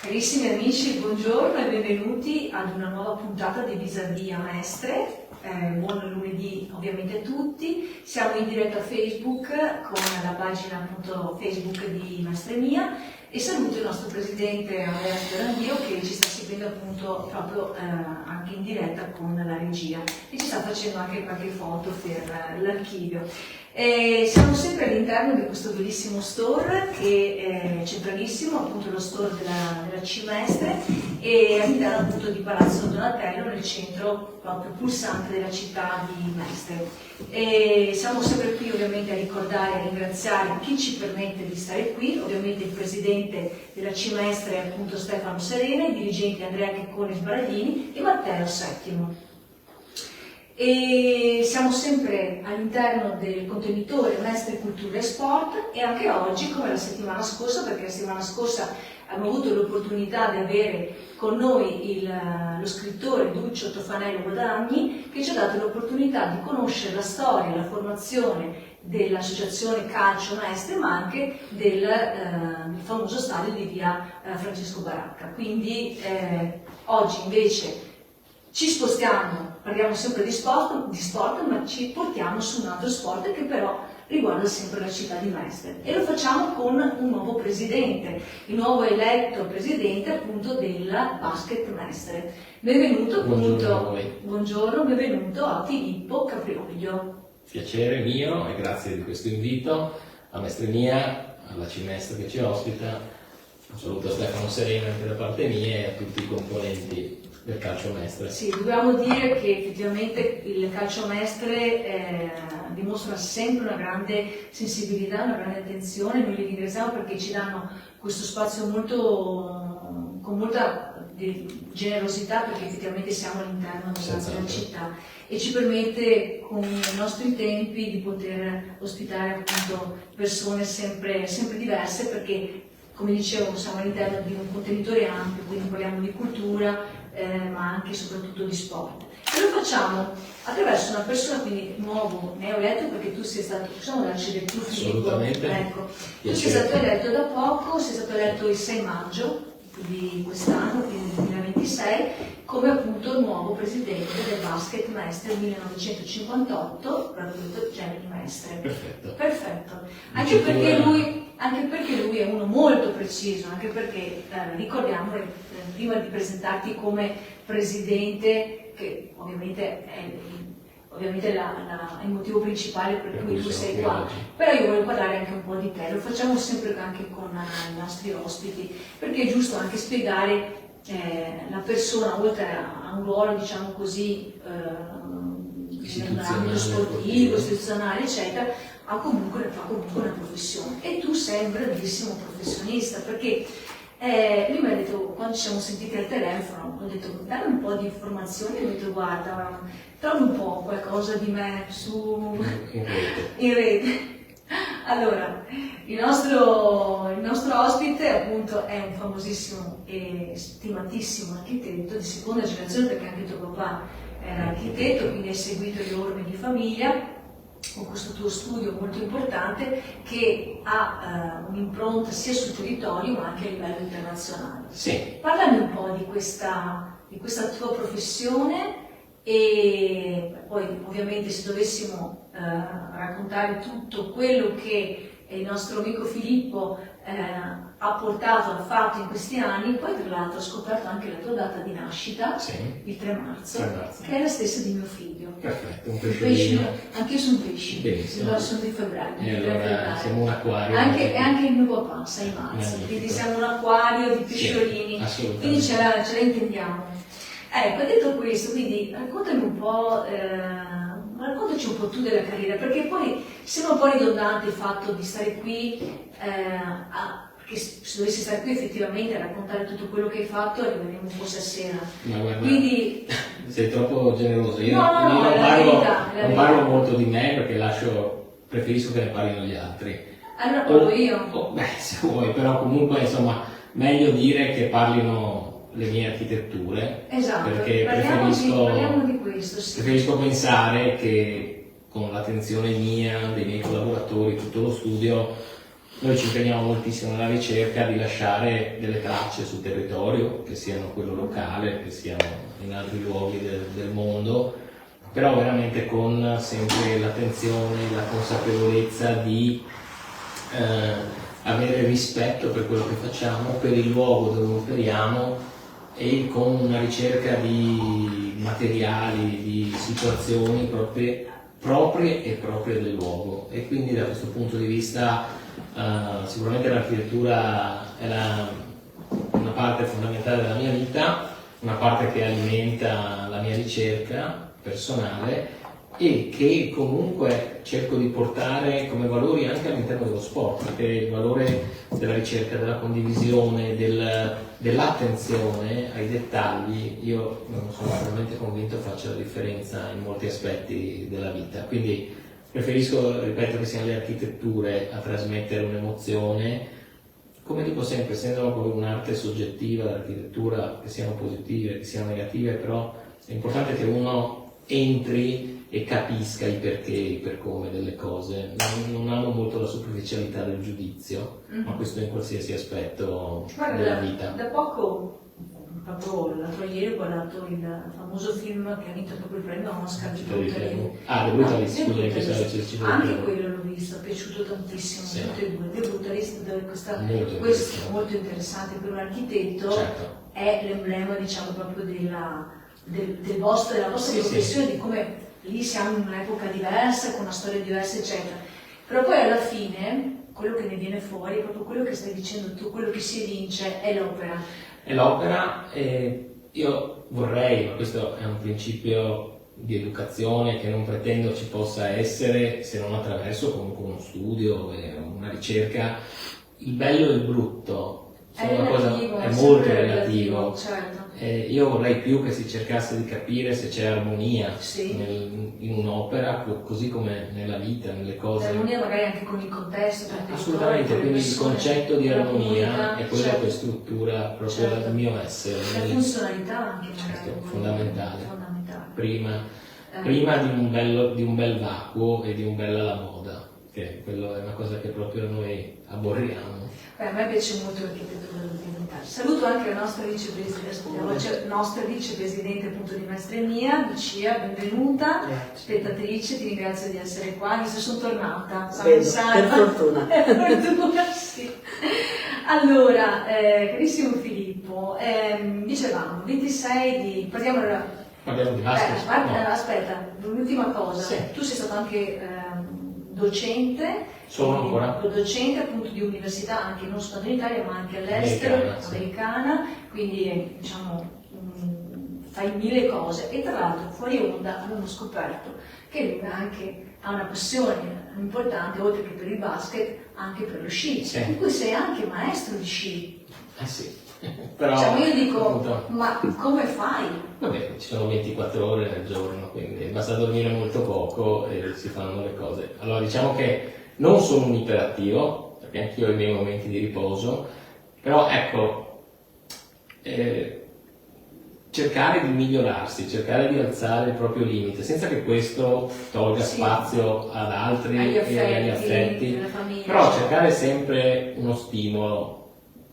Carissimi amici, buongiorno e benvenuti ad una nuova puntata di Vis-à-vis a Mestre. Buon lunedì ovviamente a tutti. Siamo in diretta a Facebook con la pagina appunto Facebook di Mestre Mia e saluto il nostro presidente Andrea Sperandino che ci sta seguendo appunto proprio anche in diretta con la regia e ci sta facendo anche qualche foto per l'archivio. Siamo sempre all'interno di questo bellissimo store che è centralissimo, appunto lo store della C Mestre, e all'interno appunto di Palazzo Donatello, nel centro proprio pulsante della città di Mestre. E siamo sempre qui ovviamente a ricordare e a ringraziare chi ci permette di stare qui, ovviamente il presidente della C Mestre è appunto Stefano Serena, i dirigenti Andrea Checcone Sbaraglini e Matteo Settimo. E siamo sempre all'interno del contenitore Mestre Cultura e Sport e anche oggi, come la settimana scorsa, perché la settimana scorsa abbiamo avuto l'opportunità di avere con noi lo scrittore Duccio Tofanello Guadagni, che ci ha dato l'opportunità di conoscere la storia e la formazione dell'associazione Calcio Mestre, ma anche del famoso stadio di via Francesco Baracca. Quindi oggi invece ci spostiamo, parliamo sempre di sport, ma ci portiamo su un altro sport che però riguarda sempre la città di Mestre e lo facciamo con un nuovo presidente, il nuovo eletto presidente appunto della Basket Mestre. Benvenuto appunto, buongiorno, benvenuto a Filippo Caprioglio. Piacere mio e grazie di questo invito a Mestre Mia, alla C Mestre che ci ospita. Un saluto a Stefano Serena anche da parte mia e a tutti i componenti del calcio Mestre. Sì, dobbiamo dire che effettivamente il calcio Mestre dimostra sempre una grande sensibilità, una grande attenzione. Noi li ringraziamo perché ci danno questo spazio con molta generosità, perché effettivamente siamo all'interno della città e ci permette con i nostri tempi di poter ospitare appunto persone sempre diverse, perché come dicevo siamo all'interno di un contenitore ampio, quindi parliamo di cultura ma anche e soprattutto di sport. E lo facciamo attraverso una persona, quindi nuovo neoeletto, perché tu sei stato, possiamo darci del tuo Filippo? Ecco, tu sei stato eletto da poco, sei stato eletto il 6 maggio di quest'anno, quindi del 2026, come appunto nuovo presidente del Basket Mestre 1958, proprio Generi Mestre. Perfetto. Anche perché lui è uno molto preciso, anche perché ricordiamo prima di presentarti come presidente, che ovviamente è il motivo principale per cui tu sei qua, però io voglio parlare anche un po' di te, lo facciamo sempre anche con i nostri ospiti, perché è giusto anche spiegare la persona, oltre a un ruolo diciamo così nell'ambito sportivo, istituzionale eccetera, fa comunque una professione e tu sei un grandissimo professionista, perché lui mi ha detto, quando ci siamo sentiti al telefono, ho detto dammi un po' di informazioni, ho detto guarda, trovi un po' qualcosa di me in rete. Allora, il nostro ospite appunto è un famosissimo e stimatissimo architetto di seconda generazione, perché anche tuo papà era architetto, quindi hai seguito le orme di famiglia con questo tuo studio molto importante che ha un'impronta sia sul territorio ma anche a livello internazionale. Sì. Parlami un po' di questa tua professione e poi ovviamente se dovessimo raccontare tutto quello che il nostro amico Filippo ha portato, ha fatto in questi anni, poi tra l'altro ho scoperto anche la tua data di nascita, sì, il 3 marzo, che è la stessa di mio figlio. Perfetto, un pesciolino. Anche io sono pesci, sono di febbraio. E allora siamo un acquario. E anche il mio papà, 6 marzo, quindi siamo un acquario di pesciolini, sì, quindi ce la intendiamo. Ecco, detto questo, quindi raccontami un po', raccontaci un po' tu della carriera, perché poi sembra un po' ridondante il fatto di stare qui, perché se dovessi stare qui effettivamente a raccontare tutto quello che hai fatto arriveremo forse a sera. Ma guarda, quindi sei troppo generoso. Io non parlo molto di me perché preferisco che ne parlino gli altri. Allora parlo io. Se vuoi, però comunque insomma meglio dire che parlino le mie architetture, esatto, perché parliamo di questo, sì. Preferisco pensare che con l'attenzione mia, dei miei collaboratori, tutto lo studio noi ci impegniamo moltissimo nella ricerca di lasciare delle tracce sul territorio, che siano quello locale, che siano in altri luoghi del mondo, però veramente con sempre l'attenzione, la consapevolezza di avere rispetto per quello che facciamo, per il luogo dove operiamo e con una ricerca di materiali, di situazioni proprie del luogo. E quindi da questo punto di vista sicuramente l'architettura era una parte fondamentale della mia vita, una parte che alimenta la mia ricerca personale e che comunque cerco di portare come valori anche all'interno dello sport, perché il valore della ricerca, della condivisione, dell'attenzione ai dettagli, io sono veramente convinto faccia la differenza in molti aspetti della vita. Quindi preferisco, ripeto, che siano le architetture a trasmettere un'emozione. Come dico sempre, essendo poi un'arte soggettiva, l'architettura, che siano positive, che siano negative, però è importante che uno entri e capisca i perché, i per come delle cose. Non amo molto la superficialità del giudizio, ma questo in qualsiasi aspetto della vita. Da poco, proprio l'altro ieri, ho guardato il famoso film che ha vinto proprio il premio Oscar di Brutalist. The Brutalist, anche quello l'ho visto, è piaciuto tantissimo, sì. Tutti e due. The Brutalist, dove questo molto interessante per un architetto, certo. È l'emblema, diciamo, proprio della vostra professione, sì. Di come lì siamo in un'epoca diversa, con una storia diversa, eccetera. Però poi alla fine, quello che ne viene fuori è proprio quello che stai dicendo tu, quello che si evince è l'opera. È l'opera e io vorrei, ma questo è un principio di educazione che non pretendo ci possa essere se non attraverso comunque uno studio e una ricerca. Il bello e il brutto sono una cosa, è molto relativo. Certo. Io vorrei più che si cercasse di capire se c'è armonia, sì. In un'opera, così come nella vita, nelle cose. L'armonia magari anche con il contesto. Assolutamente, quindi il concetto di armonia è quello, certo. Che struttura proprio, certo. Il mio essere. La funzionalità anche, certo, fondamentale. Prima di un bel vacuo e di un bel alla moda, che quello è una cosa che proprio noi aborriamo. A me piace molto l'architettura dell'università. Saluto anche la nostra vicepresidente appunto di Maestre Mia, Lucia, benvenuta, spettatrice, ti ringrazio di essere qua, visto sono tornata. Per fortuna. Per fortuna, sì. Allora, carissimo Filippo, dicevamo, 26 di... Parliamo di basket. Aspetta, l'ultima cosa, sì. Tu sei stato anche docente. Sono ancora docente appunto di università anche non soltanto in Italia ma anche all'estero, americana, quindi diciamo fai mille cose e tra l'altro fuori onda abbiamo scoperto che lui anche ha una passione importante oltre che per il basket anche per lo sci, sì. In cui sei anche maestro di sci. Sì. Però, cioè, io dico, appunto, ma come fai? Vabbè, ci sono 24 ore nel giorno, quindi basta dormire molto poco e si fanno le cose. Allora diciamo che non sono un iperattivo, perché anch'io ho i miei momenti di riposo, però ecco, cercare di migliorarsi, cercare di alzare il proprio limite, senza che questo tolga spazio ad altri e agli affetti, però cercare sempre uno stimolo.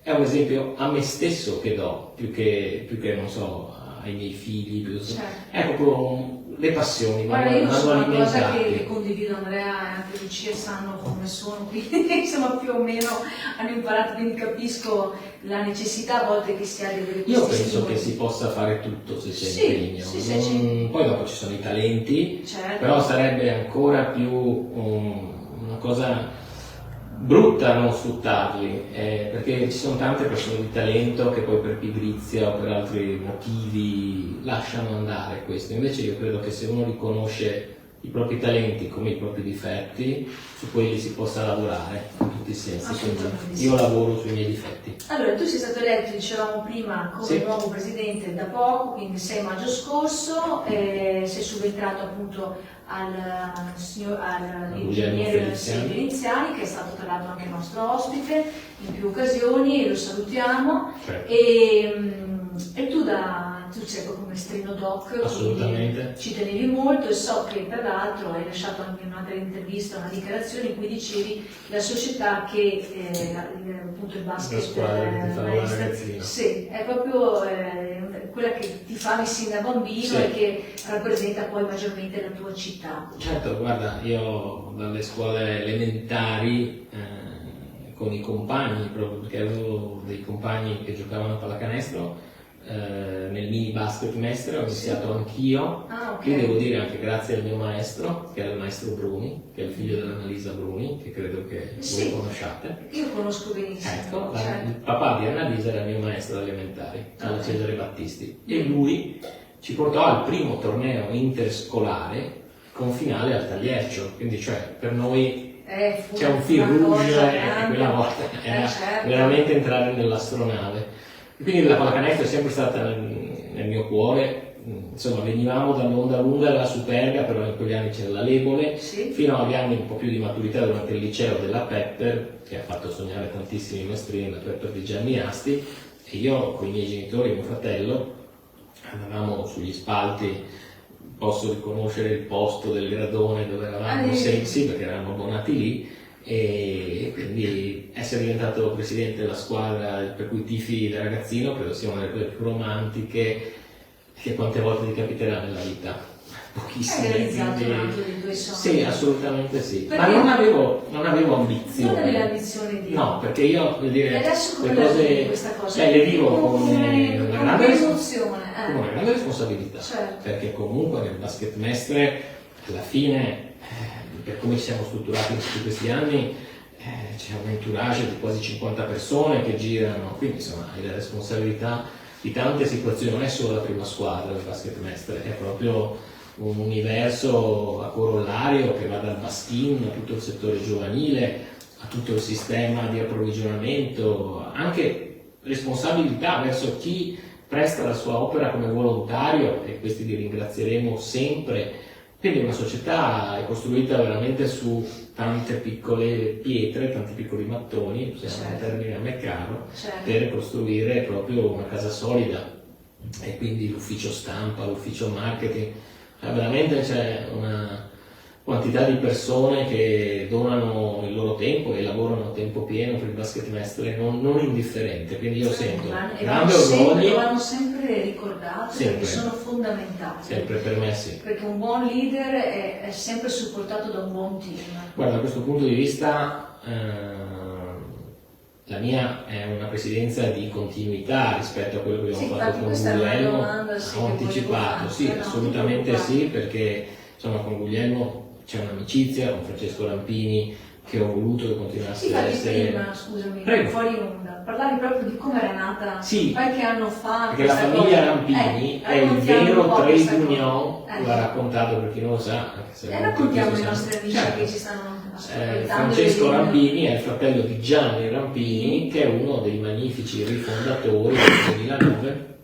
È un esempio a me stesso che do, più che non so, ai miei figli, certo. Ecco, le passioni vanno alimentate. Guarda, io una cosa che condivido, Andrea e anche Lucia sanno come sono, quindi insomma più o meno hanno imparato, quindi capisco la necessità a volte che si ha di avere questi Io penso stimoli. Che si possa fare tutto se c'è impegno. Poi dopo ci sono i talenti, certo. Però sarebbe ancora più una cosa brutta non sfruttarli, perché ci sono tante persone di talento che poi per pigrizia o per altri motivi lasciano andare questo. Invece io credo che se uno riconosce i propri talenti come i propri difetti, su quelli si possa lavorare in tutti i sensi. Quindi io lavoro sui miei difetti. Allora, tu sei stato eletto, dicevamo prima, come nuovo presidente da poco, quindi il 6 maggio scorso, sei subentrato appunto all'ingegnere Iniziali, che è stato tra l'altro anche nostro ospite in più occasioni e lo salutiamo. Certo. E tu tu sei proprio maestrino doc, Assolutamente. ci tenevi molto, e so che tra l'altro hai lasciato anche in un'altra intervista una dichiarazione in cui dicevi la società che appunto il basket sì, è proprio quella che ti favi sin da bambino, sì, e che rappresenta poi maggiormente la tua città. Certo, guarda, io dalle scuole elementari con i compagni, proprio perché avevo dei compagni che giocavano a pallacanestro, nel mini basket Mestre ho iniziato anch'io, okay. Quindi devo dire anche grazie al mio maestro, che era il maestro Bruni, che è il figlio dell'Annalisa Bruni, che credo che voi conosciate. Io conosco benissimo. Ecco, il papà di Annalisa era il mio maestro elementari, alla Cesare Battisti, e lui ci portò al primo torneo interscolare con finale al Tagliercio, quindi cioè per noi c'è un fil rouge, e quella volta era veramente entrare nell'astronave. Quindi la pallacanestro è sempre stata nel mio cuore, insomma venivamo dall'Onda Lunga della Superga, però in quegli anni c'era la Lebole, sì, fino agli anni un po' più di maturità durante il liceo della Pepper, che ha fatto sognare tantissimi maestrini, la Pepper di Gianni Asti, e io con i miei genitori e mio fratello andavamo sugli spalti, posso riconoscere il posto del gradone dove eravamo sensi perché eravamo abbonati lì, e quindi essere diventato presidente della squadra per cui tifi da ragazzino credo sia una delle cose più romantiche che quante volte ti capiterà nella vita. Pochissime. Hai realizzato un altro dei tuoi sogni? Sì, assolutamente sì. Perché? Ma non avevo ambizioni. Non avevi ambizioni di... No, perché io, vuol dire, e adesso come le cose, questa cosa? Le vivo con una grande emozione. Con una grande responsabilità. Certo. Perché comunque nel basket Mestre, alla fine, per come ci siamo strutturati in tutti questi anni, c'è un entourage di quasi 50 persone che girano, quindi insomma hai la responsabilità di tante situazioni, non è solo la prima squadra del basket Mestre, è proprio un universo a corollario che va dal baskin a tutto il settore giovanile, a tutto il sistema di approvvigionamento, anche responsabilità verso chi presta la sua opera come volontario, e questi li ringrazieremo sempre. Quindi una società è costruita veramente su tante piccole pietre, tanti piccoli mattoni, usiamo un termine a me caro, per costruire proprio una casa solida. E quindi l'ufficio stampa, l'ufficio marketing, veramente c'è una quantità di persone che donano il loro tempo e lavorano a tempo pieno per il basket Mestre non indifferente, quindi io sento grande orgoglio. Lo hanno sempre ricordato, sempre, perché sono fondamentali. Sempre, per me sì. Perché un buon leader è sempre supportato da un buon team. Guarda, da questo punto di vista la mia è una presidenza di continuità rispetto a quello che abbiamo fatto con Guglielmo. Ho anticipato, sì, assolutamente sì, perché insomma con Guglielmo c'è un'amicizia, con Francesco Rampini, che ho voluto che continuasse a essere... prima, scusami, fuori onda, parlavi proprio di come era nata qualche anno fa. Perché la famiglia Rampini è il vero trade union, l'ha raccontato per chi non lo sa. Raccontiamo ai nostri amici che ci stanno ascoltando. Francesco Rampini è il fratello di Gianni Rampini, che è uno dei magnifici rifondatori del 2009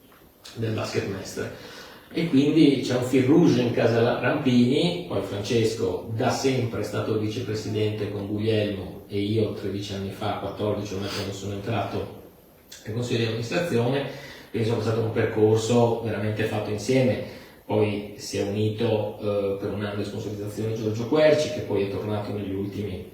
del basket Mestre. E quindi c'è un fil rouge in casa Rampini, poi Francesco da sempre è stato vicepresidente con Guglielmo e io 13 anni fa, 14 ormai quando sono entrato nel consiglio di amministrazione, quindi sono passato un percorso veramente fatto insieme. Poi si è unito per un anno di sponsorizzazione Giorgio Querci, che poi è tornato negli ultimi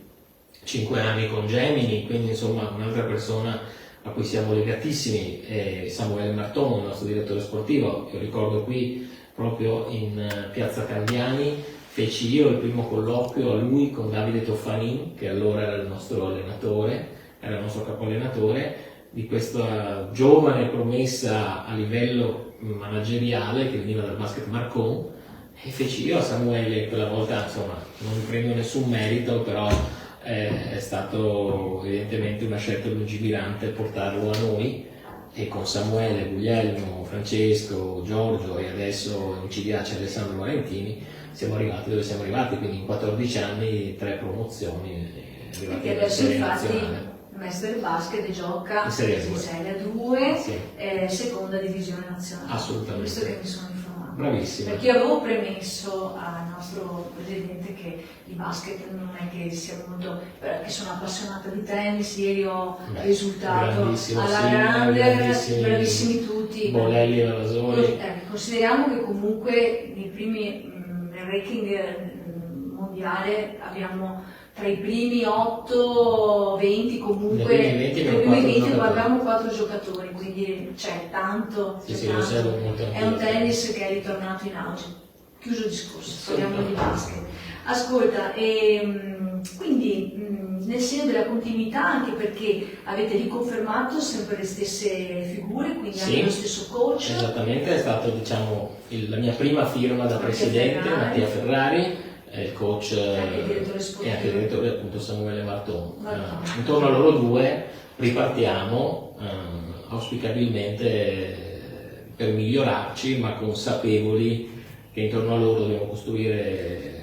5 anni con Gemini, quindi insomma un'altra persona a cui siamo legatissimi, Samuele Marton, il nostro direttore sportivo. Io ricordo qui proprio in Piazza Candiani feci io il primo colloquio a lui con Davide Toffanin, che allora era il nostro allenatore, era il nostro capo allenatore, di questa giovane promessa a livello manageriale che veniva dal basket Marcon, e feci io a Samuele quella volta, insomma non mi prendo nessun merito, però è stato evidentemente una scelta lungimirante portarlo a noi, e con Samuele, Guglielmo, Francesco, Giorgio e adesso in CDA c'è Alessandro Valentini, siamo arrivati dove siamo arrivati, quindi in 14 anni 3 promozioni, perché adesso infatti Mestre del Basket gioca in Serie A2, seconda divisione nazionale. Assolutamente. Questo che mi sono informato. bravissima. Perché io avevo premesso al nostro presidente che il basket non è che sia molto, che sono appassionata di tennis, ieri ho risultato alla grande, bravissimi tutti. Bolelli e Rasoni. Consideriamo che comunque nei primi nel ranking mondiale abbiamo tra i primi 8-20 comunque, nei primi 20 dove abbiamo 4 giocatori, quindi c'è tanto, è un tennis che è ritornato in auge. Chiuso il discorso, parliamo di basket. Ascolta, quindi nel segno della continuità, anche perché avete riconfermato sempre le stesse figure, quindi anche lo stesso coach. Esattamente, è stato la mia prima firma da presidente, Mattia Ferrari, il coach e anche il direttore appunto Samuele Marton. Intorno a loro due ripartiamo auspicabilmente per migliorarci, ma consapevoli che intorno a loro dobbiamo costruire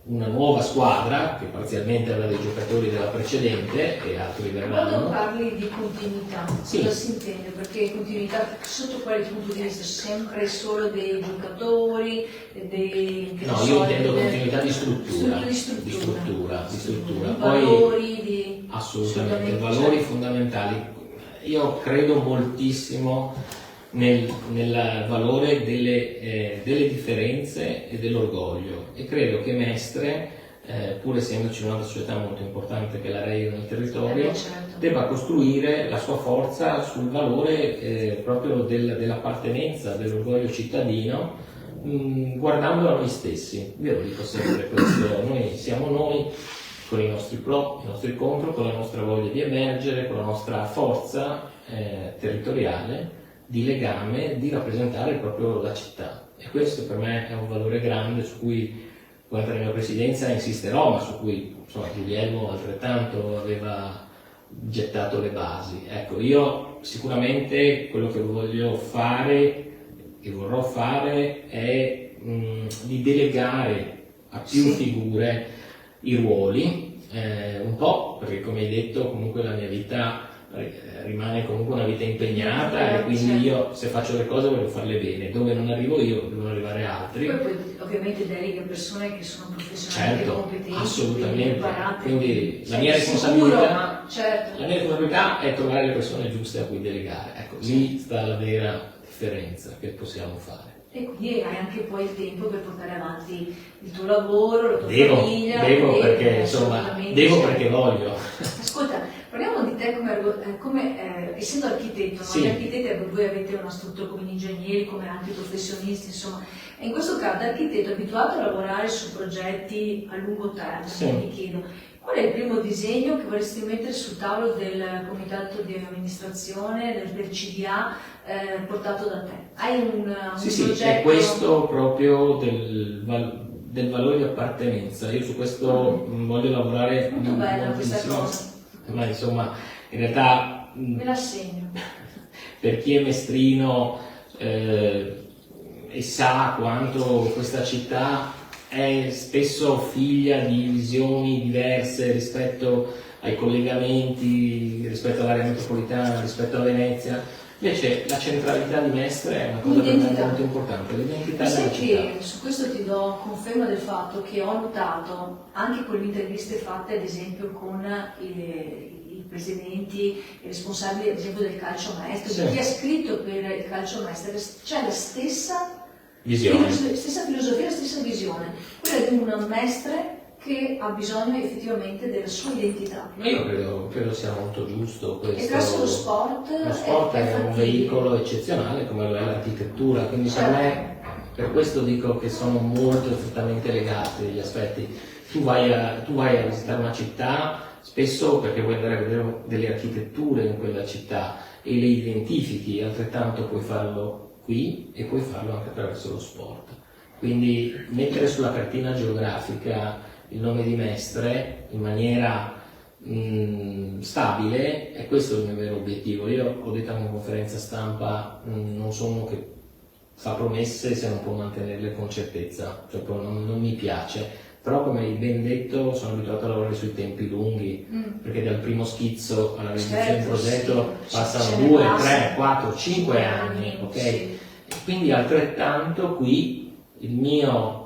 una nuova squadra che parzialmente avrà dei giocatori della precedente e altri verranno. Quando parli di continuità, cosa si intende? Perché continuità sotto quale punto di vista? Sempre solo dei giocatori? Io intendo continuità di struttura. Di struttura. Poi, valori, assolutamente, valori fondamentali. Io credo moltissimo nel valore delle differenze e dell'orgoglio, e credo che Mestre, pur essendoci una società molto importante che è la Reio nel territorio, debba costruire la sua forza sul valore proprio dell'appartenenza, dell'orgoglio cittadino, guardando a noi stessi. Io lo dico sempre questo: noi siamo noi, con i nostri pro, i nostri contro, con la nostra voglia di emergere, con la nostra forza territoriale, di legame, di rappresentare proprio la città. E questo per me è un valore grande su cui durante la mia presidenza insisterò, ma su cui Guglielmo altrettanto aveva gettato le basi. Ecco, io sicuramente quello che voglio fare e vorrò fare è di delegare a più figure i ruoli, un po' perché, come hai detto, comunque la mia vita rimane comunque una vita impegnata, e quindi io, se faccio le cose, voglio farle bene. Dove non arrivo io, devono arrivare altri. Poi ovviamente deleghe persone che sono professionali, competenti, assolutamente. Quindi la mia responsabilità è trovare le persone giuste a cui delegare. Ecco, lì sta la vera differenza che possiamo fare. E quindi hai anche poi il tempo per portare avanti il tuo lavoro, la tua famiglia. Devo perché voglio. Ascolta, parliamo di te come essendo architetto, no? Gli architetti, voi avete una struttura come gli ingegneri, come anche i professionisti, insomma, e in questo caso l'architetto è abituato a lavorare su progetti a lungo termine. Mi chiedo, qual è il primo disegno che vorresti mettere sul tavolo del comitato di amministrazione, del CDA, portato da te? Hai un progetto? È questo proprio del valore di appartenenza. Io su questo voglio lavorare molto bella questa cosa. Ma insomma, in realtà me la segno. Per chi è mestrino e sa quanto questa città è spesso figlia di visioni diverse rispetto ai collegamenti, rispetto all'area metropolitana, rispetto a Venezia. Invece la centralità di Mestre è una cosa per me molto importante, l'identità della città. Che su questo ti do conferma del fatto che ho notato, anche con le interviste fatte ad esempio con i presidenti, i responsabili ad esempio del calcio maestro, di chi ha scritto per il calcio maestro, c'è la stessa filosofia, la stessa visione, quella di un Mestre che ha bisogno effettivamente della sua identità. Io credo sia molto giusto questo. E grazie allo sport. Lo sport è un veicolo eccezionale come lo è l'architettura, quindi per questo dico che sono molto strettamente legati gli aspetti. Tu vai a visitare una città spesso perché vuoi andare a vedere delle architetture in quella città e le identifichi, altrettanto puoi farlo qui e puoi farlo anche attraverso lo sport. Quindi mettere sulla cartina geografica il nome di Mestre in maniera stabile, e questo è il mio vero obiettivo. Io ho detto in conferenza stampa, non sono uno che fa promesse se non può mantenerle con certezza, cioè non mi piace, però come hai ben detto sono abituato a lavorare sui tempi lunghi, perché dal primo schizzo alla realizzazione del progetto passano 2, 3, 4, 5 anni, ok? quindi altrettanto qui il mio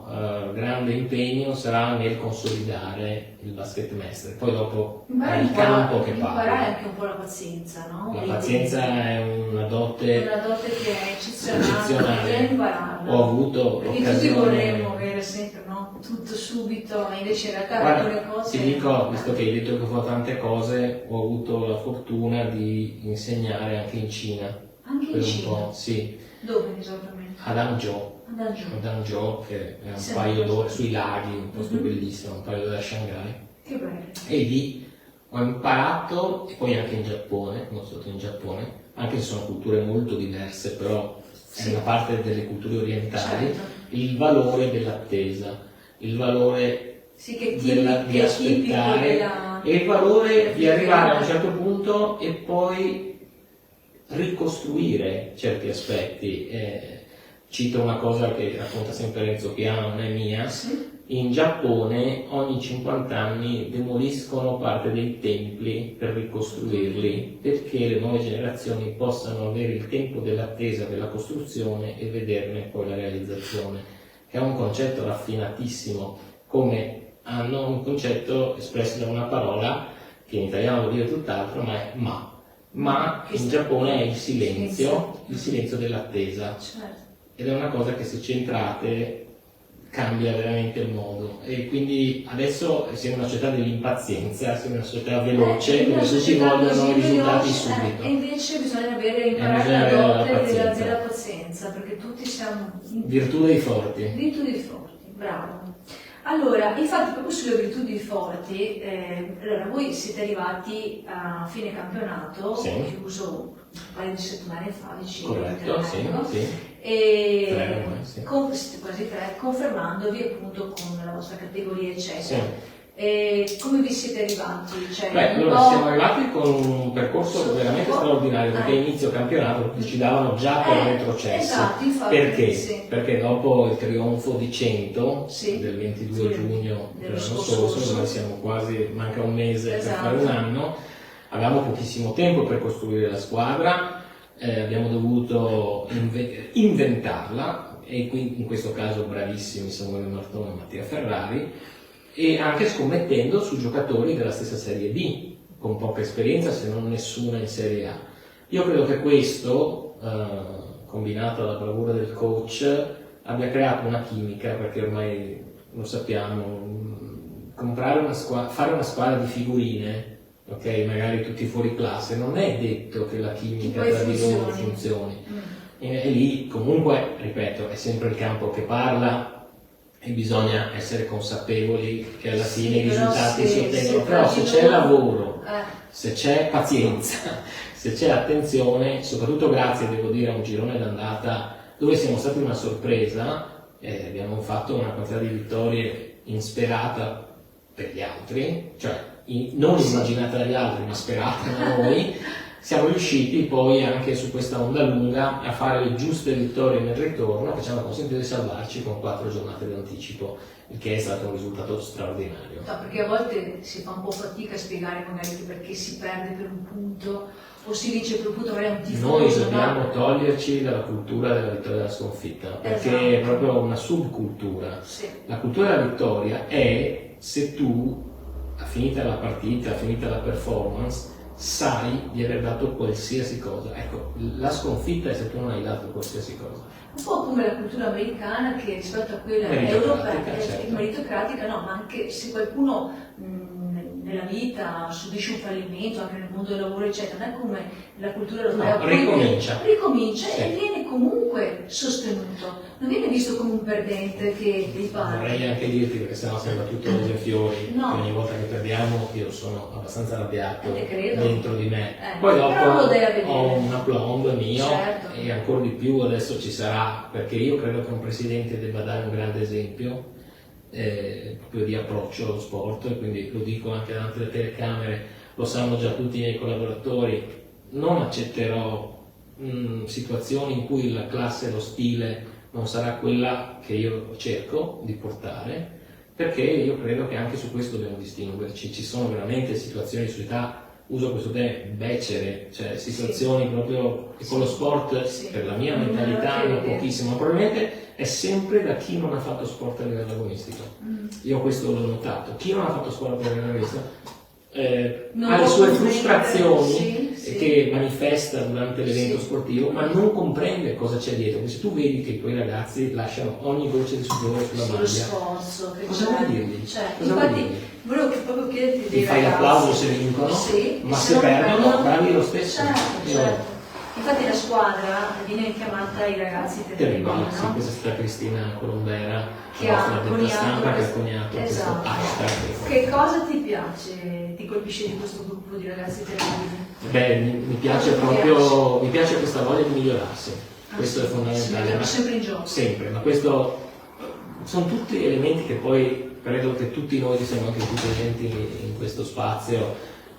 grande impegno sarà nel consolidare il basket mestre. Poi dopo è il campo che imparare parla. anche un po' la pazienza, no? La pazienza è una dote che è eccezionale, eccezionale. Impararla. Ho avuto perché tutti l'occasione. vorremmo avere sempre, no? Tutto subito, e invece in realtà Guarda, alcune cose. ti dico, visto che hai detto che ho fatto tante cose, ho avuto la fortuna di insegnare anche in Cina. Anche Per in un Cina? po', sì. Dove esattamente? Ad Hangzhou. Ad Hangzhou. Ad Hangzhou, che è un Sì, paio sì. d'ore sui laghi, un posto Mhm. bellissimo, un paio d'ore da Shanghai. Che bello. E lì ho imparato, e poi anche in Giappone, non solo in Giappone, anche se sono culture molto diverse, però Sì. è una parte delle culture orientali, Certo. il valore dell'attesa, il valore Sì, che di tipico aspettare della... e il valore di arrivare a un certo punto e poi ricostruire certi aspetti. Cito una cosa che racconta sempre Renzo Piano, non è mia. Sì. In Giappone ogni 50 anni demoliscono parte dei templi per ricostruirli, perché le nuove generazioni possano avere il tempo dell'attesa della costruzione e vederne poi la realizzazione. È un concetto raffinatissimo, come hanno un concetto espresso da una parola che in italiano vuol dire tutt'altro, ma è ma. Ma in Giappone è il silenzio dell'attesa. Certo. Ed è una cosa che se centrate cambia veramente il modo. E quindi adesso siamo una società dell'impazienza, siamo una società veloce, dove tutti vogliono i risultati subito. E invece bisogna imparare bisogna avere la la dote pazienza. della pazienza, perché tutti siamo Virtù dei forti. virtù dei forti, bravo. Allora, infatti proprio sulle virtù forti, allora voi siete arrivati a fine campionato, Sì. chiuso un paio di settimane fa, dicevo. Corretto, sì, sì. E 3 ormai, sì. quasi 3, confermandovi appunto con la vostra categoria, eccetera. Sì. E come vi siete arrivati? Cioè, Beh, un allora po'- siamo arrivati con un percorso veramente straordinario, perché inizio campionato ci davano già per retrocesso. Esatto, infatti. Perché? Sì. Perché dopo il trionfo di 100 Sì. del 22 Sì. giugno Dello dell'anno scorso. scorso, ormai siamo quasi, manca un mese Esatto. per fare un anno, avevamo pochissimo tempo per costruire la squadra, abbiamo dovuto inventarla, e quindi in questo caso bravissimi Samuele Martone e Mattia Ferrari, e anche scommettendo su giocatori della stessa Serie B, con poca esperienza se non nessuna in Serie A. Io credo che questo, combinato alla bravura del coach, abbia creato una chimica, perché ormai lo sappiamo, fare una squadra di figurine, ok, magari tutti fuori classe, non è detto che la chimica Poi tra di loro funzioni. funzioni. Mm. E lì comunque, ripeto, è sempre il campo che parla e bisogna essere consapevoli che alla Sì, fine i però risultati si se- ottengono. se Però tra se di c'è loro- lavoro, Eh. se c'è pazienza, se c'è attenzione, soprattutto grazie, devo dire, a un girone d'andata dove siamo stati una sorpresa, abbiamo fatto una quantità di vittorie insperata per gli altri, cioè non immaginata dagli altri ma sperata da noi. Siamo riusciti poi anche su questa onda lunga a fare le giuste vittorie nel ritorno, che ci hanno consentito di salvarci con 4 giornate d'anticipo, il che è stato un risultato straordinario. No, perché a volte si fa un po' fatica a spiegare magari perché si perde per un punto o si vince per un punto, magari è un tifoso. Noi no? dobbiamo toglierci dalla cultura della vittoria e della sconfitta, perché Esatto. è proprio una subcultura. Sì. La cultura della vittoria è se tu, finita la partita, finita la performance, sai di aver dato qualsiasi cosa. Ecco, la sconfitta è se tu non hai dato qualsiasi cosa. Un po' come la cultura americana che rispetto a quella Meritocratica, europea, certo. meritocratica no, ma anche se qualcuno nella vita subisce un fallimento, anche nel mondo del lavoro eccetera, non è come la cultura europea. No, poi ricomincia. Sì. E viene comunque sostenuto, non viene visto come un perdente che riparte. Vorrei anche dirti, perché sennò sembra tutto rose e fiori, No. che ogni volta che perdiamo io sono abbastanza arrabbiato Te credo. dentro di me. Poi però lo dopo devi vedere. ho un aplomb mio, Certo. e ancora di più adesso ci sarà, perché io credo che un presidente debba dare un grande esempio proprio di approccio allo sport, e quindi lo dico anche davanti alle telecamere, lo sanno già tutti i miei collaboratori, non accetterò situazioni in cui la classe e lo stile non sarà quella che io cerco di portare, perché io credo che anche su questo dobbiamo distinguerci. Ci sono veramente situazioni di società uso questo termine, becere, cioè situazioni proprio che con lo sport, per la mia mentalità, hanno pochissimo, ma probabilmente è sempre da chi non ha fatto sport a livello agonistico. Io questo l'ho notato, chi non ha fatto sport a livello agonistico ha le sue frustrazioni che manifesta durante l'evento sportivo, ma non comprende cosa c'è dietro. Perché se tu vedi che quei ragazzi lasciano ogni goccia di sudore sulla maglia, sforzo, cosa vuoi dirgli? Certo. Cosa Infatti, vuoi dirgli? volevo proprio chiederti dei Ti fai ragazzi. l'applauso se vincono, ma se perdono, bravi lo stesso. Certo. Infatti la squadra viene chiamata i ragazzi terribili, no? Sì, questa è stata Cristina Colombera, che la ha nostra addetta stampa, che ha coniato esatto. questo hashtag. Che cosa ti piace, ti colpisce di questo gruppo di ragazzi terribili? Beh, mi piace proprio, mi piace questa voglia di migliorarsi, questo è fondamentale. Sì, sempre in gioco. Sempre, ma questo sono tutti elementi che poi credo che tutti noi che siamo anche tutti presenti in questo spazio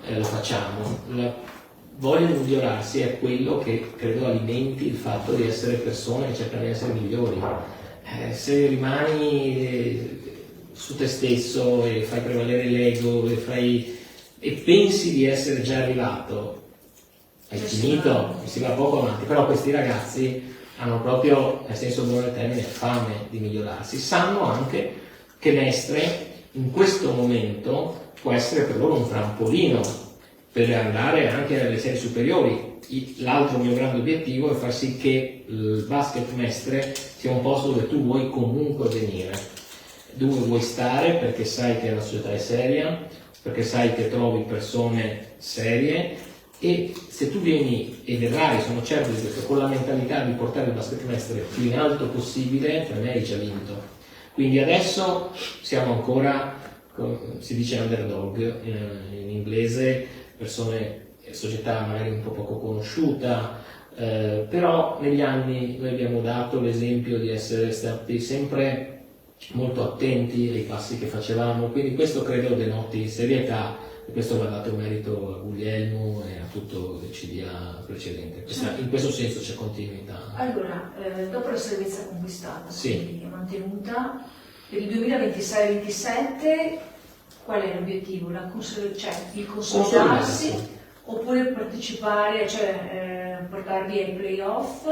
lo facciamo. La voglia di migliorarsi è quello che credo alimenti il fatto di essere persone che cercano di essere migliori. Se rimani su te stesso e fai prevalere l'ego e pensi di essere già arrivato, hai finito, si va poco avanti. Però questi ragazzi hanno proprio, nel senso buono del termine, fame di migliorarsi. Sanno anche che Mestre in questo momento può essere per loro un trampolino per andare anche alle serie superiori. L'altro mio grande obiettivo è far sì che il basket Mestre sia un posto dove tu vuoi comunque venire, dove vuoi stare perché sai che la società è seria, perché sai che trovi persone serie, e se tu vieni e verrai, sono certo di questo, con la mentalità di portare il basket Mestre più in alto possibile, per me hai già vinto. Quindi adesso siamo ancora, si dice underdog in inglese, società magari un po' poco conosciuta, però negli anni noi abbiamo dato l'esempio di essere stati sempre molto attenti ai passi che facevamo, quindi questo credo denoti serietà, e questo va dato merito a Guglielmo e a tutto il CDA precedente. In questo senso c'è continuità. Allora, dopo la salvezza conquistata, sì, quindi mantenuta, per il 2026-27 qual è l'obiettivo? Il consolidarsi oppure partecipare, cioè portarli ai playoff,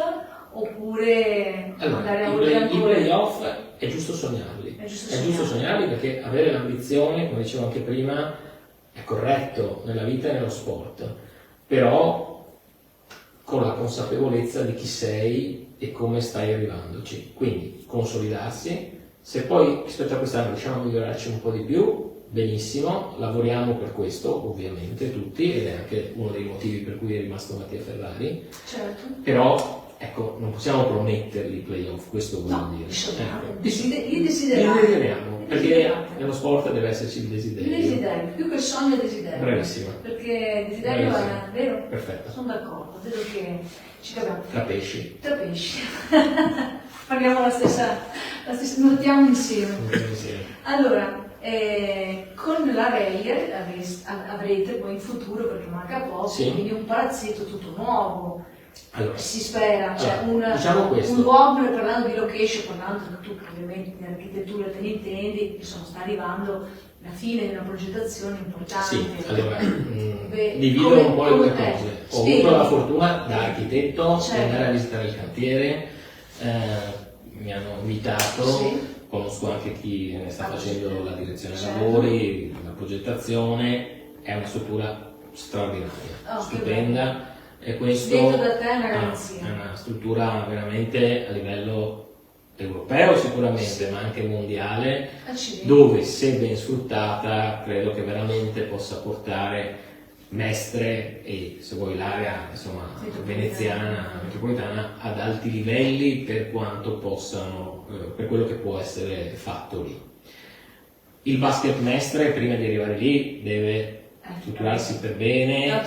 oppure andare a oltre ancora? I playoff è giusto sognarli. È giusto sognarli perché avere l'ambizione, come dicevo anche prima, è corretto nella vita e nello sport, però con la consapevolezza di chi sei e come stai arrivandoci. Quindi consolidarsi, se poi rispetto a quest'anno riusciamo a migliorarci un po' di più, benissimo, lavoriamo per questo ovviamente tutti, ed è anche uno dei motivi per cui è rimasto Mattia Ferrari. Certo. Però ecco, non possiamo prometterli i playoff, questo vuol dire. Li desideriamo, perché nello sport deve esserci il desiderio. Il desiderio, più che sogno è desiderio. Bravissima. Perché il desiderio è vero? Perfetto. Sono d'accordo, vedo che ci capiamo. Tra pesci. Parliamo la stessa, nuotiamo insieme. Allora, con la Reyer avrete poi in futuro, perché manca poco, quindi un palazzetto tutto nuovo. Allora, si spera, cioè diciamo un luogo, parlando di location, parlando tu ovviamente di architettura te ne intendi, insomma sta arrivando la fine di una progettazione importante. Sì, allora divido un po' le due cose. Ho avuto la fortuna da architetto di andare a visitare il cantiere, mi hanno invitato, conosco anche chi ne sta facendo la direzione lavori, la progettazione, è una struttura straordinaria, stupenda. E questo da te è una garanzia. È una struttura veramente a livello europeo sicuramente, ma anche mondiale, dove se ben sfruttata credo che veramente possa portare Mestre e se vuoi l'area insomma veneziana, metropolitana ad alti livelli per quanto possano, per quello che può essere fatto lì. Il basket Mestre prima di arrivare lì deve strutturarsi per bene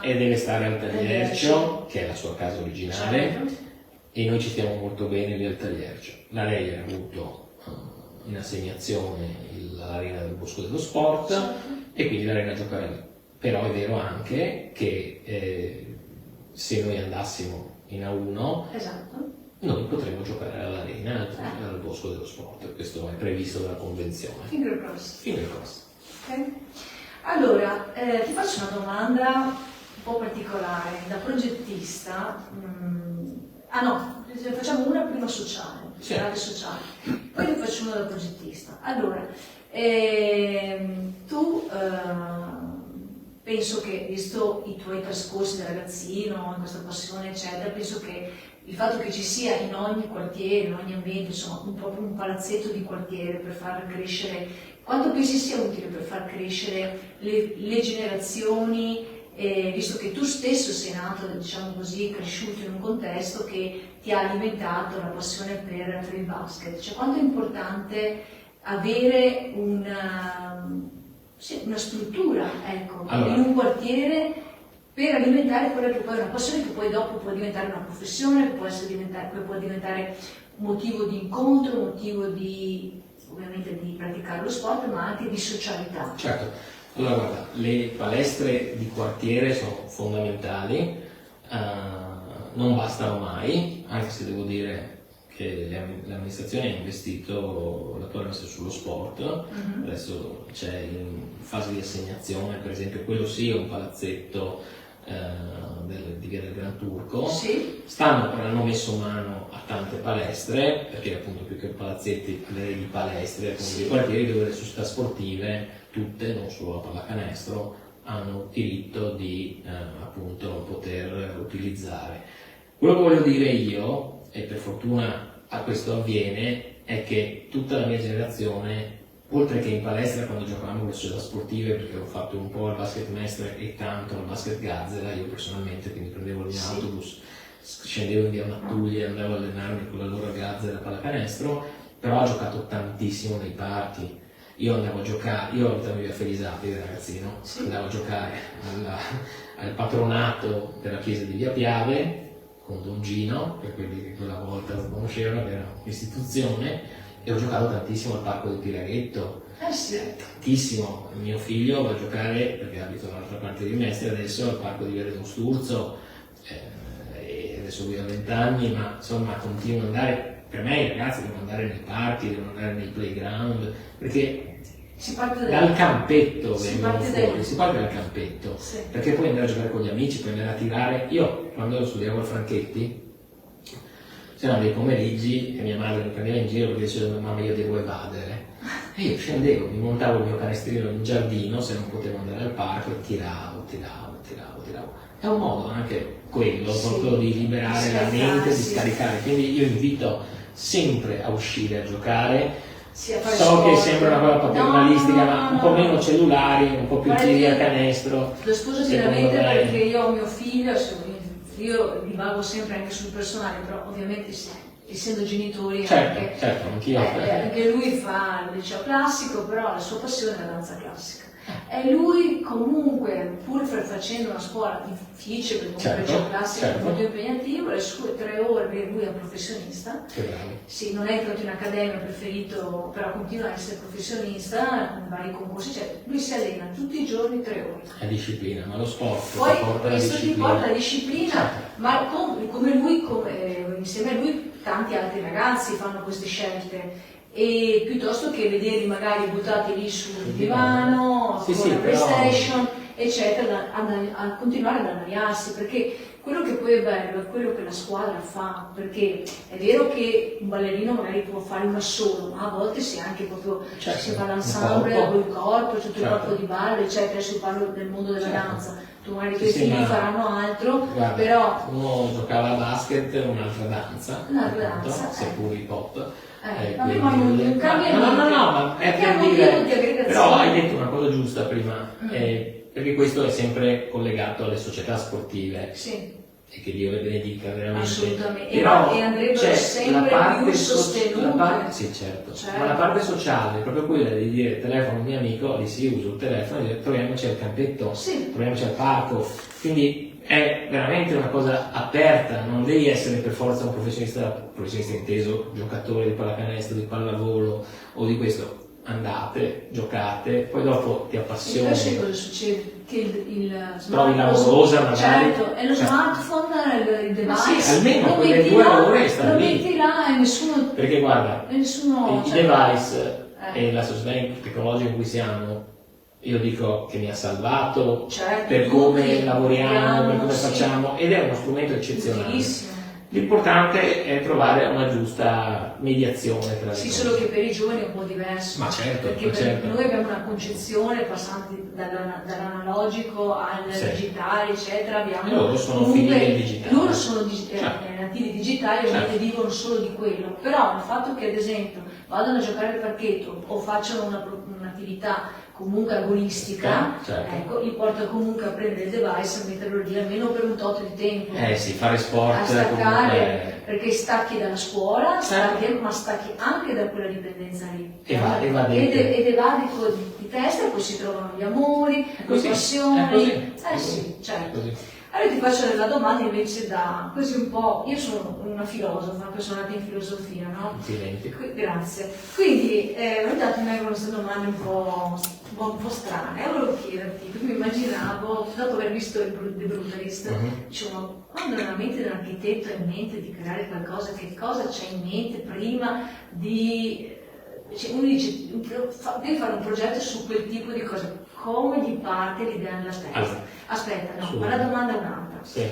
e deve stare al Tagliercio, che è la sua casa originale, e noi ci stiamo molto bene lì al Tagliercio. La Reyer ha avuto in assegnazione l'arena del Bosco dello Sport e quindi l'arena giocare lì. Però è vero anche che se noi andassimo in A1 noi potremmo giocare all'arena al Bosco dello Sport, questo è previsto dalla convenzione. Finger cross. Okay. Allora, ti faccio una domanda un po' particolare. Da progettista, facciamo una prima sociale, sociale, poi ti faccio una da progettista. Allora, tu penso che, visto i tuoi trascorsi da ragazzino, questa passione, eccetera, penso che il fatto che ci sia in ogni quartiere, in ogni ambiente, insomma, proprio un palazzetto di quartiere per far crescere, quanto pensi sia utile per far crescere le generazioni, visto che tu stesso sei nato, diciamo così, cresciuto in un contesto che ti ha alimentato la passione per il basket, cioè quanto è importante avere una struttura, ecco, in un quartiere per alimentare quella che poi è una passione che poi dopo può diventare una professione, che può diventare un motivo di incontro, un motivo di, ovviamente, di praticare lo sport, ma anche di socialità. Certo, allora guarda, le palestre di quartiere sono fondamentali, non bastano mai, anche se devo dire che l'amministrazione ha investito sullo sport, adesso c'è in fase di assegnazione, per esempio quello sì è un palazzetto di Via del Gran Turco, sì. Hanno messo mano a tante palestre, perché appunto più che palazzetti, di palestre, di quartieri dove le società sportive, tutte, non solo la pallacanestro, hanno diritto di appunto poter utilizzare. Quello che voglio dire io, e per fortuna a questo avviene, è che tutta la mia generazione, oltre che in palestra quando giocavamo con le società sportive, perché ho fatto un po' al basket Mestre e tanto al basket Gazzera, io personalmente, quindi prendevo il mio autobus, scendevo in via Mattuglia e andavo a allenarmi con la loro Gazzera pallacanestro, però ho giocato tantissimo nei parchi. Io andavo a giocare, io abitavo in via Felisati da ragazzino, andavo a giocare al patronato della chiesa di via Piave con Don Gino, per quelli che quella volta lo conoscevano, che era un'istituzione, e ho giocato tantissimo al parco del Piraghetto, tantissimo. Mio figlio va a giocare, perché abito dall'altra parte di Mestre adesso, al parco di Via Don Sturzo, e adesso lui ha 20 anni, ma insomma continuo ad andare. Per me i ragazzi devono andare nei parchi, devono andare nei playground, perché si parte dal campetto si parte dal campetto, perché puoi andare a giocare con gli amici, puoi andare a tirare. Io quando studiavo al Franchetti c'erano dei pomeriggi che mia madre mi prendeva in giro perché diceva mamma io devo evadere, e io scendevo, mi montavo il mio canestrino in giardino se non potevo andare al parco e tiravo. È un modo anche quello, proprio di liberare la mente, di scaricare, quindi io invito sempre a uscire a giocare. So che sembra una cosa paternalistica, ma un po' meno cellulari, un po' più tiri a canestro. Lo sposo pienamente perché io ho mio figlio, io divago sempre anche sul personale, però ovviamente essendo genitori certo, anch'io. Anche lui fa il liceo classico, però la sua passione è la danza classica. E lui comunque, pur facendo una scuola difficile, perché comunque il liceo classico è molto impegnativo, le sue 3 ore, lui è un professionista, sì, non è entrato in accademia, preferito, però continua a essere professionista con vari concorsi, cioè lui si allena tutti i giorni 3 ore. È disciplina, ma lo sport poi porta questo ti porta la disciplina, ma come lui, insieme a lui tanti altri ragazzi fanno queste scelte. E piuttosto che vederli magari buttati lì sul divano, con la PlayStation, eccetera, a continuare ad annoiarsi, perché quello che poi è bello è quello che la squadra fa, perché è vero che un ballerino magari può fare uno solo, ma a volte si anche proprio si fa l'ensemble con il corpo, tutto il corpo di ballo, eccetera. Adesso parlo del mondo della danza. Tu magari i tuoi figli faranno altro, guarda, però uno giocava a basket, un'altra danza, seppur hip hop. Non cambia niente. No, ma è per dire, però hai detto una cosa giusta prima, perché questo è sempre collegato alle società sportive. E che Dio le benedica veramente. Assolutamente, però e andrebbero sempre più sostenute. Sì, certo. Ma la parte sociale è proprio quella di dire telefono a un mio amico, di sì, uso il telefono, e dire troviamoci al campetto, troviamoci al parco. Quindi è veramente una cosa aperta, non devi essere per forza un professionista inteso, giocatore di pallacanestro, di pallavolo o di questo. Andate, giocate, poi dopo ti appassioni. E poi cosa succede? Che trovi l'amorosa magari. Certo, è lo smartphone, il device. Sì, almeno quelle 2 ore stanno lì. Lo metti là e nessuno. Perché guarda, i device e la società tecnologica in cui siamo io dico che mi ha salvato, Certo, per come tutti lavoriamo, per come sì. facciamo, ed è uno strumento eccezionale. Utilissimo. L'importante è trovare una giusta mediazione tra le Sì, cose. solo che per i giovani è un po' diverso. Ma certo, perché ma per certo. noi abbiamo una concezione passante dall'analogico al Sì. digitale, eccetera. Abbiamo Loro sono comunque- figli del digitale. Loro sono Certo. nativi digitali, ovviamente Certo. vivono solo di quello. Però il fatto che ad esempio vadano a giocare al parchetto o facciano un'attività comunque agonistica, Certo. ecco, li porta comunque a prendere il device e metterlo lì almeno per un tot di tempo. Sì, fare sport A staccare, comunque. perché stacchi dalla scuola, Certo. ma stacchi anche da quella dipendenza lì. Evadete. Ed evadi di testa e poi si trovano gli amori, le così, passioni. è così. Sì, È certo. così. Allora ti faccio della domanda invece da così un po'. Io sono una filosofa, una persona nata in filosofia, no? Complimenti. Grazie. Quindi ogni mi vengono queste domande un po' strane. E volevo chiederti, perché mi immaginavo, dopo aver visto The Brutalist, dicevo, quando nella mente dell'architetto ha in mente di creare qualcosa, che cosa c'è in mente prima di... Cioè, uno dice, devi fare un progetto su quel tipo di cose, come gli parte l'idea nella testa? Aspetta, no, ma la domanda è un'altra. Sì.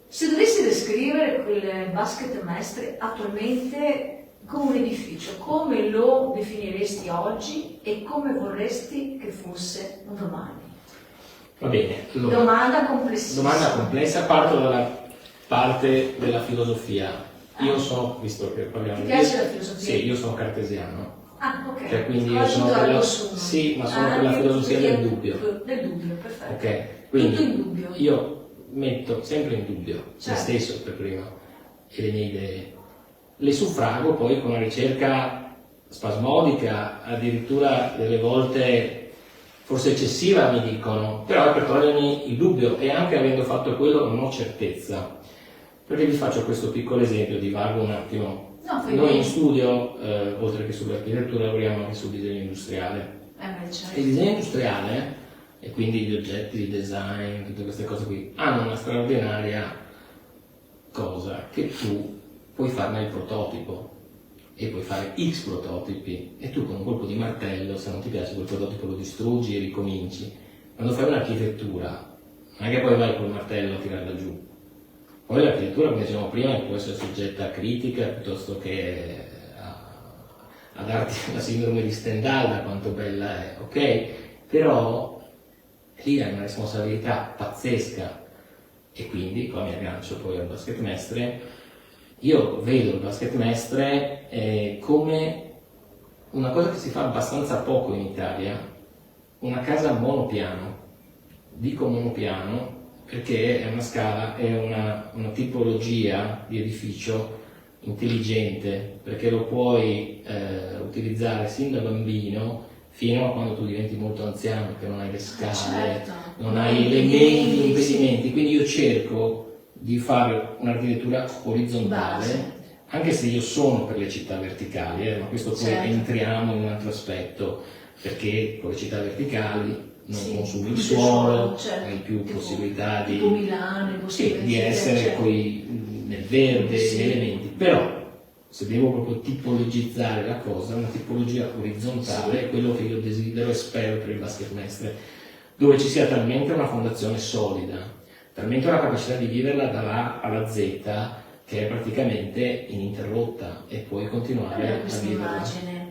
Se dovessi descrivere quel Basket Mestre attualmente come un edificio, come lo definiresti oggi e come vorresti che fosse un domani? Va bene. Allora, Domanda complessiva. domanda complessa, parto dalla parte della filosofia. Io sono, visto che parliamo Ti piace la filosofia? Sì, io sono cartesiano. Ah, ok. Cioè, quindi io Oggi sono torno quella, su. sì, ma sono quella filosofia del dubbio. Del dubbio, perfetto. Ok, quindi Tutto in dubbio. io metto sempre in dubbio me Certo. stesso per prima e le mie idee. Le suffrago poi con una ricerca spasmodica, addirittura delle volte forse eccessiva mi dicono, però è per togliermi il dubbio e anche avendo fatto quello non ho certezza. Perché vi faccio questo piccolo esempio, divago un attimo. No, fai Noi bene. in studio, oltre che sull'architettura, lavoriamo anche sul disegno industriale. Beh, certo. Il disegno industriale, e quindi gli oggetti di design, tutte queste cose qui, hanno una straordinaria cosa, che tu puoi farne il prototipo e puoi fare X prototipi e tu con un colpo di martello, se non ti piace quel prototipo lo distruggi e ricominci. Quando fai un'architettura, non è che poi vai col martello a tirarla giù. Poi l'architettura, come dicevamo prima, può essere soggetta a critica piuttosto che a darti la sindrome di Stendhal, da quanto bella è, ok? Però lì hai una responsabilità pazzesca e quindi, qua mi aggancio poi al Basket Mestre, io vedo il Basket Mestre come una cosa che si fa abbastanza poco in Italia, una casa monopiano. Dico monopiano perché è una scala, è una tipologia di edificio intelligente, perché lo puoi utilizzare sin da bambino fino a quando tu diventi molto anziano, che non hai le scale, Certo. non hai elementi, impedimenti, quindi io cerco di fare un'architettura orizzontale, Base. anche se io sono per le città verticali, ma questo poi Certo. entriamo in un altro aspetto, perché con le città verticali non Sì, consumi il più suolo, certo. hai più Tipo- possibilità tipo Milano, di essere certo. poi nel verde, Sì. negli elementi. Però se devo proprio tipologizzare la cosa, una tipologia orizzontale Sì. è quello che io desidero e spero per il Basket Mestre, dove ci sia talmente una fondazione solida, talmente una capacità di viverla dalla A alla Z che è praticamente ininterrotta e puoi continuare a Questa viverla. immagine.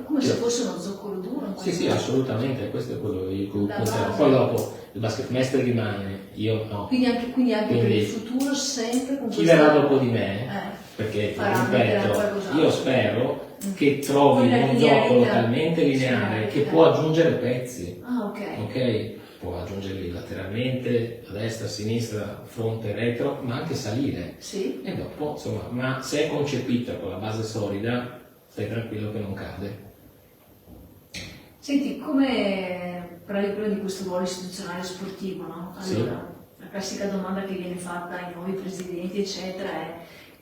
Come se fosse uno zoccolo duro. Sì, sì, assolutamente, questo è quello che La base. poi dopo il Basket Mestre rimane, io no. Quindi anche per Quindi il futuro sempre con chi questa... verrà dopo di me, perché farà ripeto, qualcos'altro. io spero che trovi Poi la uno linearità. zoccolo talmente lineare Sì, che può aggiungere pezzi, Ah, ok. ok? Può aggiungerli lateralmente, a destra, a sinistra, fronte, retro, ma anche salire. Sì. E dopo, insomma, ma se è concepita con la base solida, stai tranquillo che non cade. Senti, come parlavi prima di questo ruolo istituzionale sportivo, no? Allora, Sì. la classica domanda che viene fatta ai nuovi presidenti, eccetera, è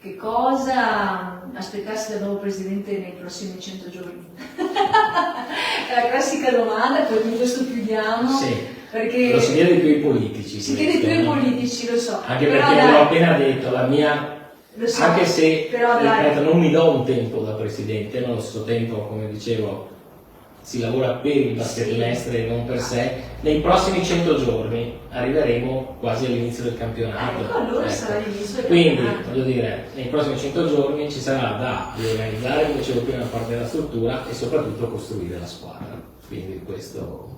che cosa aspettarsi dal nuovo presidente nei prossimi 100 giorni? È la classica domanda, poi con questo chiudiamo. Sì. Perché Lo si chiede più ai politici. si chiede più ai questo, no? politici, lo so. Anche Però perché dai, l'ho appena detto, la mia, lo so, anche se però dai. ripeto, non mi do un tempo da presidente, ma allo stesso tempo, come dicevo, si lavora per il basket mestre e non per sé. Nei prossimi 100 giorni arriveremo quasi all'inizio del campionato. Ecco, allora sarà l'inizio del Quindi, campionato. voglio dire, nei prossimi 100 giorni ci sarà da riorganizzare, come dicevo prima, la parte della struttura e soprattutto costruire la squadra. Quindi questo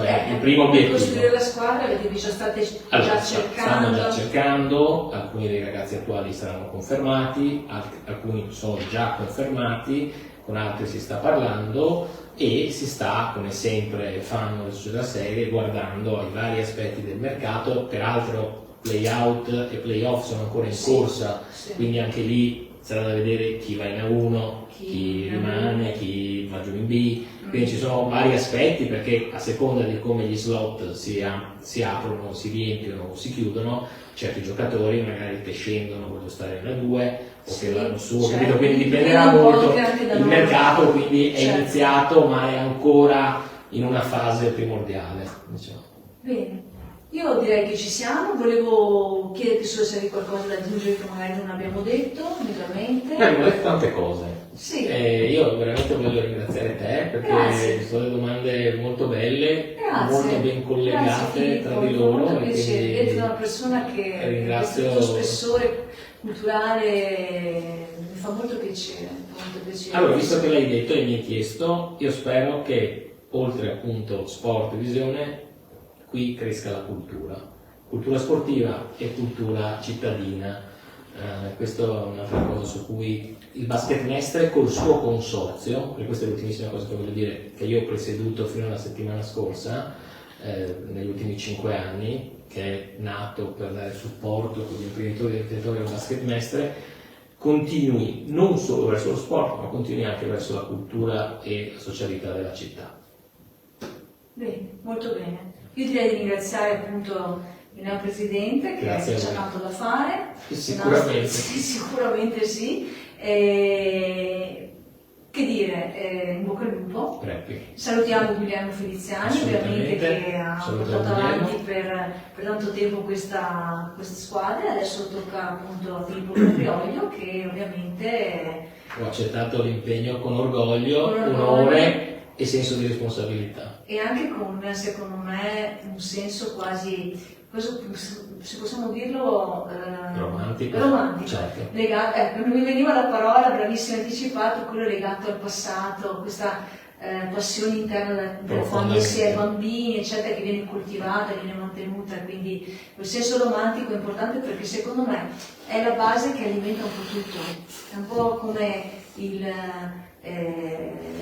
è il primo Per obiettivo. costruire la squadra avete già state Allora, già stanno già cercando. cercando, alcuni dei ragazzi attuali saranno confermati, alcuni sono già confermati, con altri si sta parlando e si sta, come sempre fanno le società serie, guardando ai vari aspetti del mercato. Peraltro play-out e play-off sono ancora in corsa, Sì. quindi anche lì sarà da vedere chi va in A1, chi rimane, chi va giù in B. Quindi ci sono vari aspetti, perché a seconda di come gli slot si aprono, si riempiono o si chiudono, certi giocatori magari che scendono vogliono stare in A2 o che vanno su, certo. capito? Quindi dipenderà Dipende un po' molto. anche da Il noi. mercato quindi è Certo. iniziato, ma è ancora in una fase primordiale, diciamo. Bene, io direi che ci siamo, volevo chiederti solo se avevi qualcosa da aggiungere che magari non abbiamo detto, naturalmente. Abbiamo detto tante cose. Sì. Io veramente voglio ringraziare te perché Grazie. sono delle domande molto belle, Grazie. molto ben collegate Grazie, tra Filippo, di mi fa loro. molto e piacere, quindi vedete una persona che ha ringrazio- questo spessore culturale, mi fa molto piacere, Allora, visto che l'hai detto e mi hai chiesto, io spero che oltre appunto sport e visione, qui cresca la cultura sportiva e cultura cittadina. Questa è un'altra cosa su cui il Basket Mestre col suo consorzio, e questa è l'ultimissima cosa che voglio dire, che io ho presieduto fino alla settimana scorsa, negli ultimi 5 anni, che è nato per dare supporto con gli imprenditori del territorio del Basket Mestre, continui non solo verso lo sport, ma continui anche verso la cultura e la socialità della città. Bene, molto bene. Io direi di ringraziare appunto il neopresidente che Grazie a c'ha voi. tanto da fare. Sicuramente. Sì, sicuramente sì. Che dire, in bocca al lupo. Prego. Salutiamo Guglielmo Feliziani, Assolutamente. ovviamente, che ha Salutiamo portato avanti Guglielmo. per tanto tempo questa squadra. Adesso tocca appunto a Filippo Caprioglio, che ovviamente Ho accettato l'impegno con orgoglio, Con orgoglio. onore e senso di responsabilità. e anche con, secondo me, un senso quasi, se possiamo dirlo, Romantico. Certo. Legato, non mi veniva la parola, bravissimo anticipato, quello legato al passato, questa passione interna da quando si è bambini, eccetera, che viene coltivata, viene mantenuta, quindi quel senso romantico è importante perché secondo me è la base che alimenta un po' tutto, è un po' come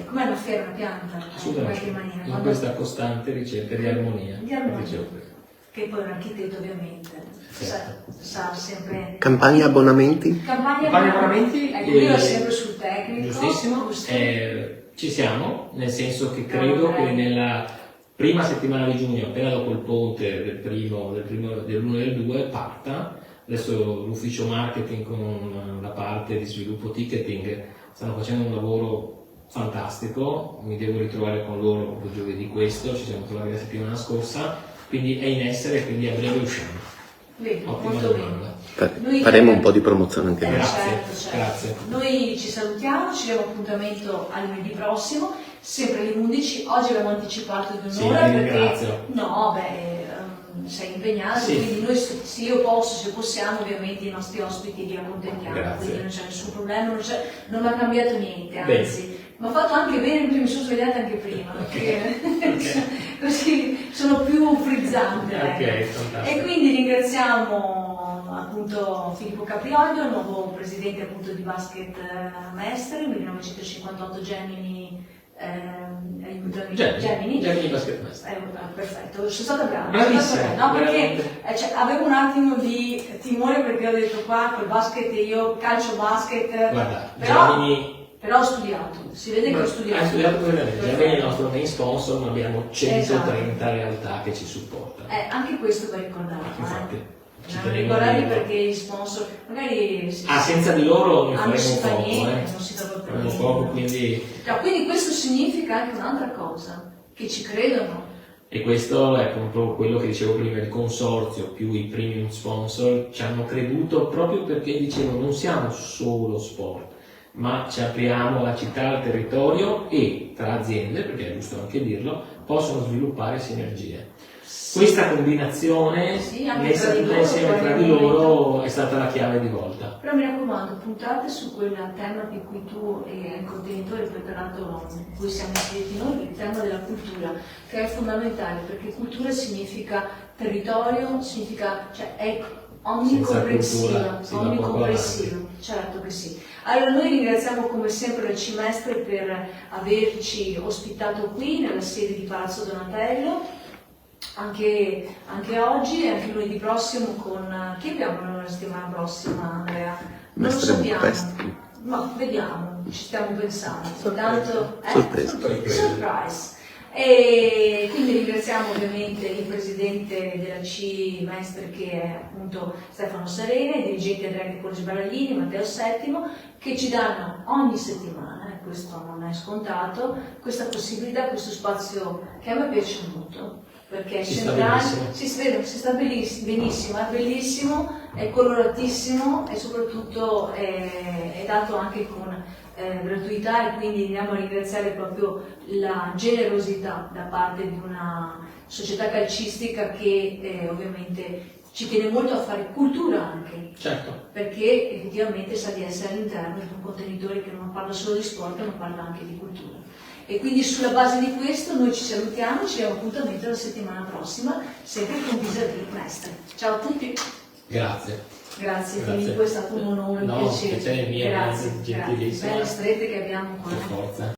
come una fiera, una pianta, in qualche maniera. In questa costante ricerca di armonia. Di armonia. come dicevo prima. Che poi un architetto ovviamente sa sempre... Campagna abbonamenti? Campagna abbonamenti, ecco, io ero sempre sul tecnico. Giustissimo. giusto? Ci siamo, nel senso che credo che nella prima settimana di giugno, appena dopo il ponte dell'1 e del 2, parta. Adesso l'ufficio marketing con la parte di sviluppo ticketing stanno facendo un lavoro fantastico, mi devo ritrovare con loro proprio giovedì questo, ci siamo trovati la settimana scorsa, quindi è in essere, quindi a breve usciamo. Bene, Ottima molto domanda. bene. Noi- Faremo un po' di promozione anche noi. Grazie, certo. grazie. Noi ci salutiamo, ci diamo appuntamento al lunedì prossimo, sempre alle 11. Oggi abbiamo anticipato di Sì, un'ora vi perché ringrazio. sei impegnato, Sì. quindi noi se io posso, se possiamo, ovviamente i nostri ospiti li accontentiamo, Grazie. quindi non c'è nessun problema, non mi ha cambiato niente, Bene. anzi. Mi ha fatto anche bene perché mi sono svegliata anche prima, perché così sono più frizzante. Ok, ecco. fantastico. E quindi ringraziamo appunto Filippo Caprioglio, il nuovo presidente appunto di Basket Mestre, 1958 Gemini. Gemini Basket Mestre. Perfetto, sono stata brava. Bravissima, No, perché veramente. avevo un attimo di timore perché ho detto qua col basket io calcio basket, Guarda, però Gemini. ho studiato, si vede che ho studiato. Hai studiato correttamente. Perfetto. Gemini è il nostro main sponsor, ma abbiamo 130 Esatto. realtà che ci supportano. Anche questo va ricordato. Infatti, ci Non tenevo a ricordare dirlo. perché gli sponsor magari Senza di loro ne non si faremo fa poco, niente, non si fa proprio faremo niente. poco, quindi. No, quindi questo significa anche un'altra cosa, che ci credono. E questo è proprio quello che dicevo prima, il consorzio più i premium sponsor ci hanno creduto proprio perché dicevo non siamo solo sport, ma ci apriamo alla città, al territorio e tra aziende, perché è giusto anche dirlo, possono sviluppare sinergie. Questa combinazione Sì, anche messa tra di tutta loro, insieme tra di loro è stata la chiave di volta. Però mi raccomando, puntate su quel tema di cui tu e il contenitore, poi tra l'altro cui siamo iscritti noi, il tema della cultura, che è fondamentale, perché cultura significa territorio, significa, cioè è onnicomprensiva, Senza cultura si va poco onnicomprensiva, certo che sì. Allora noi ringraziamo come sempre la Cimestre per averci ospitato qui nella sede di Palazzo Donatello, anche oggi e anche lunedì prossimo con... Chi abbiamo la settimana prossima, Andrea? Non lo Mestre sappiamo, Fest. ma vediamo, ci stiamo pensando. Intanto, Sorpresa. Surprise. E quindi ringraziamo ovviamente il presidente della Cimestre che è appunto Stefano Serena, i dirigenti Andrea Collegi Barallini, Matteo Settimo, che ci danno ogni settimana, questo non è scontato, questa possibilità, questo spazio che a me piace molto, perché è centrale, si sta benissimo, è bellissimo, è coloratissimo e soprattutto è dato anche con gratuità, e quindi andiamo a ringraziare proprio la generosità da parte di una società calcistica che ovviamente ci tiene molto a fare cultura anche, Certo. perché effettivamente sa di essere all'interno di un contenitore che non parla solo di sport ma parla anche di cultura. E quindi sulla base di questo noi ci salutiamo, ci diamo appuntamento la settimana prossima, sempre con Vis-à-vis Mestre. Ciao a tutti. Grazie. Grazie, Filippo, è stato un onore, un No, piacere. piacere mio, Grazie, gentilissimo. belle strette che abbiamo qua. Per forza.